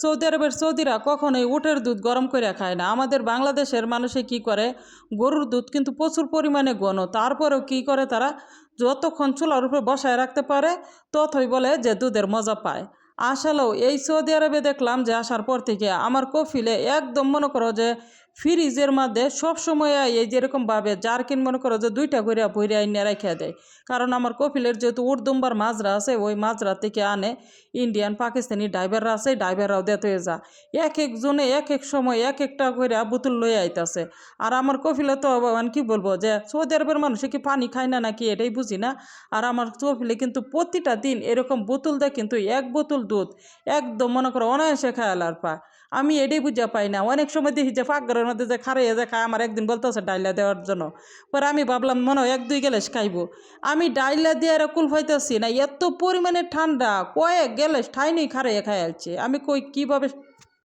Saudi আরবের সৌদিরা কখনোই উটের দুধ গরম করে খায় না। আমাদের বাংলাদেশের মানুষে কি করে, গরুর দুধ কিন্তু প্রচুর পরিমাণে ঘন, তারপরেও কি করে তারা যতক্ষণ চুলার উপরে বসায় রাখতে পারে ততই বলে যে দুধের মজা পায়। আসলেও এই সৌদি আরবে দেখলাম যে আসার পর থেকে আমার কফিলে একদম মনে করো যে ফ্রিজের মধ্যে সবসময় এই যেরকমভাবে জারকিন মনে করো যে 2টা করে ভরে এনে রেখে দেয়। কারণ আমার কফিলের যেহেতু উর্দুম্বার মাজরা আছে, ওই মাজরা থেকে আনে ইন্ডিয়ান পাকিস্তানি ড্রাইভাররা আছে, ড্রাইভাররাও দেতে হয়ে যা এক একজনে এক এক সময় এক একটা করে বোতল লয়ে আইতাছে। আর আমার কফিলে তো মানে কি বলবো যে সৌদি আরবের মানুষে কি পানি খায় না নাকি এটাই বুঝি না। আর আমার কফিলে কিন্তু প্রতিটা দিন এরকম বোতল দেয়, কিন্তু এক বোতল দুধ একদম মনে করো অনায়াসে খায়াল আর পা। আমি এটাই বুঝা পাই না, অনেক সময় দেখি যে পাকঘরের মধ্যে যে খারাইয়া যে খায়, আমার একদিন বলতেছে ডাইলা দেওয়ার জন্য। পরে আমি ভাবলাম মনে হয় 1-2 গ্লাস খাইবো। আমি ডাইলা দিয়ে আর কুল পাইতেছি না, এত পরিমাণে ঠান্ডা, কয়েক গ্লাস ঠাই নেই খারাইয়া খাইয়ালছে। আমি কই কীভাবে